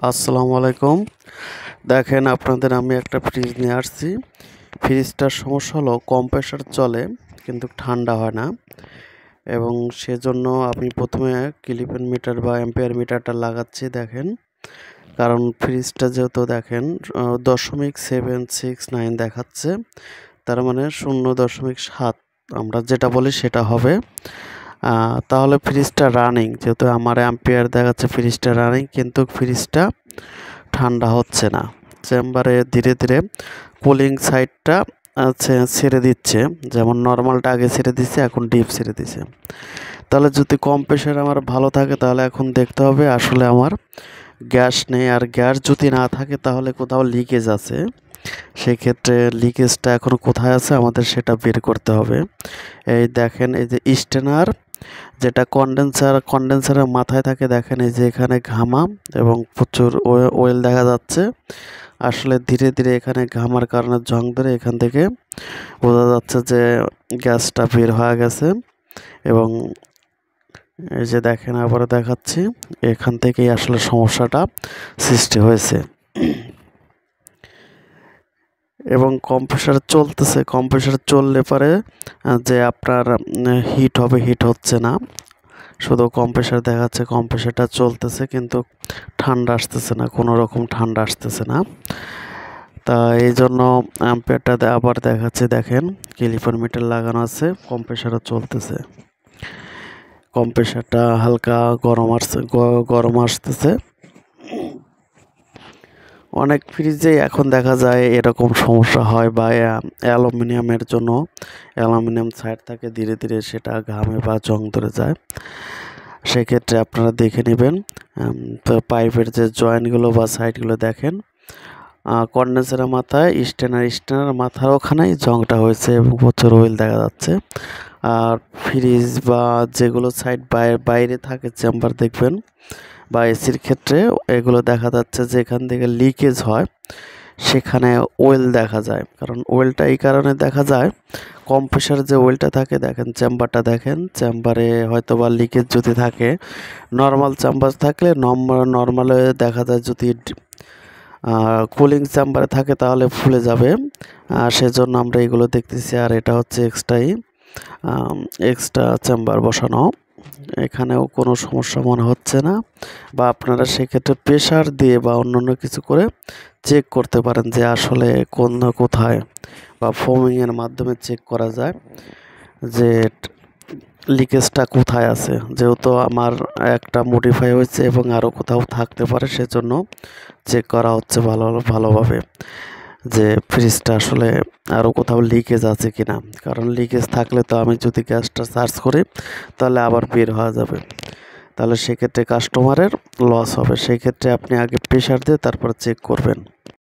আসসালামু আলাইকুম। দেখেন আপনাদের আমি একটা ফ্রিজ নিয়ে আসছি। ফ্রিজটার সমস্যা হলো কম প্রেসার চলে কিন্তু ঠান্ডা হয় না, এবং সেজন্য আমি প্রথমে ক্লিপেন মিটার বা অ্যাম্পিয়ার মিটারটা লাগাচ্ছি। দেখেন, কারণ ফ্রিজটা যেহেতু দেখেন 0.769 দেখাচ্ছে, তার মানে 0.7 আমরা যেটা বলি সেটা হবে। তাহলে ফ্রিজটা রানিং, যেহেতু আমার অ্যাম্পিয়ার দেখাচ্ছে ফ্রিজটা রানিং, কিন্তু ফ্রিজটা ঠান্ডা হচ্ছে না। চেম্বারে ধীরে ধীরে কুলিং সাইডটা ছেড়ে দিচ্ছে, যেমন নর্মালটা আগে ছেড়ে দিচ্ছে, এখন ডিপ ছেড়ে দিচ্ছে। তাহলে যদি কম প্রেশার আমার ভালো থাকে, তাহলে এখন দেখতে হবে আসলে আমার গ্যাস নেই। আর গ্যাস যদি না থাকে তাহলে কোথাও লিকেজ আছে। সেক্ষেত্রে লিকেজটা এখন কোথায় আছে আমাদের সেটা বের করতে হবে। এই দেখেন, এই যে স্টেনার যেটা কন্ডেন্সারের মাথায় থাকে, দেখেন এই যে এখানে ঘামা এবং প্রচুর ওয়েল দেখা যাচ্ছে। আসলে ধীরে ধীরে এখানে ঘামার কারণে জং ধরে এখান থেকে বোঝা যাচ্ছে যে গ্যাসটা বের হয়ে গেছে। এবং এই যে দেখেন, আবার দেখাচ্ছি, এখান থেকেই আসলে সমস্যাটা সৃষ্টি হয়েছে। এবং কম্প্রেসার চলতেছে, কম্প্রেসার চললে পরে যে আপনার হিট হবে, হিট হচ্ছে না, শুধু কম্প্রেসার দেখাচ্ছে কম্প্রেসারটা চলতেছে, কিন্তু ঠান্ডা আসতেছে না, কোনো রকম ঠান্ডা আসতেছে না। তা এই জন্য অ্যাম্পিয়ারটা আবার দেখাচ্ছে, দেখেন ক্যালিপার মিটার লাগানো আছে, কম্প্রেসারও চলতেছে, কম্প্রেসারটা হালকা গরম আসতেছে। অনেক ফ্রিজে এখন দেখা যায় এরকম সমস্যা হয়, বা অ্যালুমিনিয়ামের জন্য অ্যালুমিনিয়াম সাইড থাকে, ধীরে ধীরে সেটা ঘামে বা জং ধরে যায়। সেক্ষেত্রে আপনারা দেখে নেবেন, তো পাইপের যে জয়েন্টগুলো বা সাইডগুলো দেখেন, কন্ডেন্সারের মাথায় স্টেনার মাথার ওখানেই জংটা হয়েছে এবং প্রচুর অয়েল দেখা যাচ্ছে। আর ফ্রিজ বা যেগুলো সাইড বাইরে থাকে চেম্বার দেখবেন, বা এসির ক্ষেত্রে এগুলো দেখা যাচ্ছে যে এখান থেকে লিকেজ হয়, সেখানে ওয়েল দেখা যায়। কারণ ওয়েলটা এই কারণে দেখা যায়, কম্প্রেসার যে ওয়েলটা থাকে, দেখেন চেম্বারটা দেখেন, চেম্বারে হয়তো বা লিকেজ যদি থাকে, নর্মাল চেম্বার থাকলে নর্মালে দেখা যায়, যদি কুলিং চেম্বারে থাকে তাহলে ফুলে যাবে। সেজন্য আমরা এগুলো দেখতেছি। আর এটা হচ্ছে এক্সট্রা চেম্বার বসানো, এখানেও কোনো সমস্যা মনে হচ্ছে না। বা আপনারা সেক্ষেত্রে প্রেশার দিয়ে বা অন্যান্য কিছু করে চেক করতে পারেন যে আসলে কোথায়, বা ফোমিংয়ের মাধ্যমে চেক করা যায় যে লিকেজটা কোথায় আছে। যেহেতু আমার একটা মডিফাই হয়েছে এবং আরও কোথাও থাকতে পারে, সেজন্য চেক করা হচ্ছে ভালোভাবে যে ফ্রিজটা আসলে আরও কোথাও লিকেজ আছে কিনা। কারণ লিকেজ থাকলে তো আমি যদি গ্যাসটা সার্চ করি তাহলে আবার বের হওয়া যাবে, তাহলে সেক্ষেত্রে কাস্টমারের লস হবে। সেক্ষেত্রে আপনি আগে প্রেশার দিয়ে তারপর চেক করবেন।